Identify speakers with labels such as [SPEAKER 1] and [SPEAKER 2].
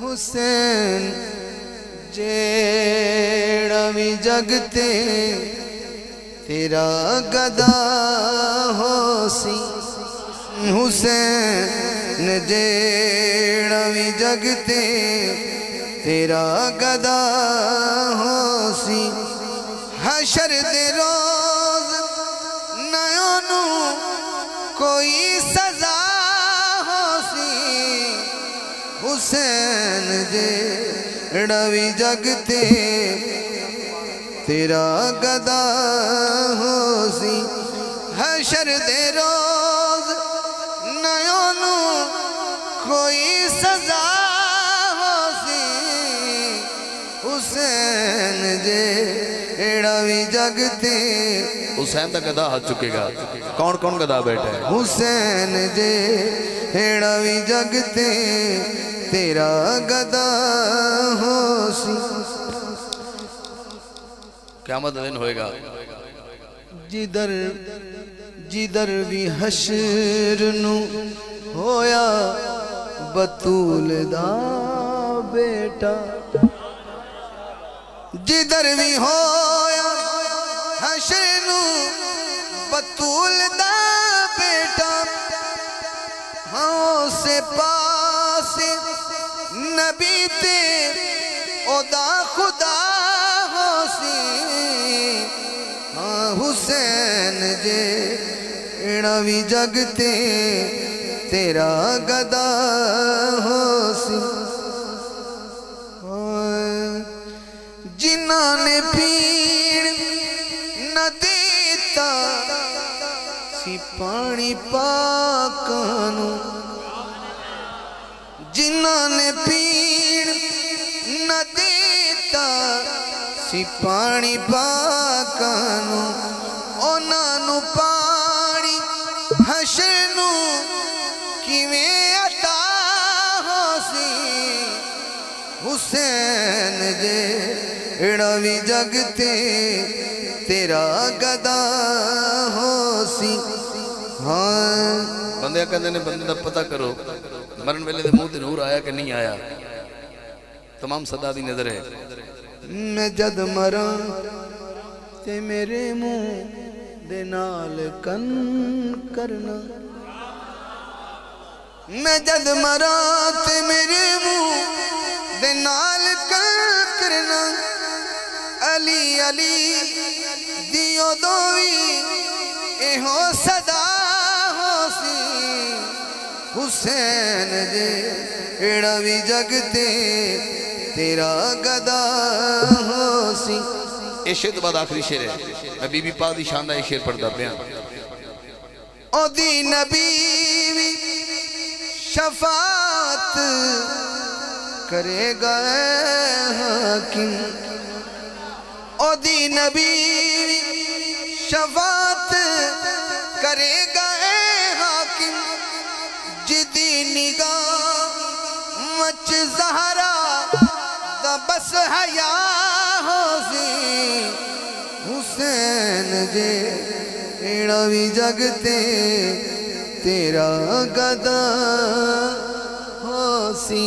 [SPEAKER 1] حسین جیڑا بھی جگتے تیرا گدا ہو سی حسین جیڑا بھی جگتے تیرا گدا ہو سی حشر دے روز نیونو کوئی سزا ہو سی حسین جیڑا بھی جگتے تیرا گدا ہو سی حشر دے روز نیونو کوئی سزا ہو سی حسین جیڑا بھی جگتے
[SPEAKER 2] حسین دا گدا ہاتھ چکے گا کون کون گدا بیٹھا ہے
[SPEAKER 1] حسین جیڑا بھی جگتے تیرا گدا ہو سی
[SPEAKER 2] قیامت دن ہوئے گا
[SPEAKER 1] جدر بھی حشر نو ہویا بطول دا بیٹا جدر بھی ہویا حشر نو بطول دا بیٹا ہاں سے پاس نبی تے او دا خدا ہو سی ہاں حسین جیڑا بھی جگتے تیرا گدا ہو سی جنہاں نے پیڑ نہ دیتا سی پانی پاکانو جنہاں نے پیڑ نہ دیتا سی پانی پاکانو اونا نو پانی حشر نو کیویں عطا ہو سی حسین جیڑا بھی جگتے تیرا گدا ہو سی ہاں
[SPEAKER 2] بندے کہندے نے بندے دا پتہ کرو مرن ویلے دے منہ تے نور آیا کہ نہیں آیا تمام صدا دی نظر ہے
[SPEAKER 1] میں جد مراں تے میرے منہ دے نال کن کرنا میں جد مراں تے میرے منہ دے نال کن کرنا علی علی دیو دوی ایہو صدا ہو سی حسین جیڑا بھی جگتے تیرا گدا ہو سی
[SPEAKER 2] یہ شعر تو بعد آخری شعر ہے میں بی بی پاک دی شاندہ یہ شعر پڑھتا بیان
[SPEAKER 1] او دی نبی شفاعت کرے گا حاکم او دی نبی شفاعت کرے گا حاکم جدی نگاہ مچ زہرا دا بس حیا ہو سی حسین جیڑا بھی جگتے تیرا گدا ہو سی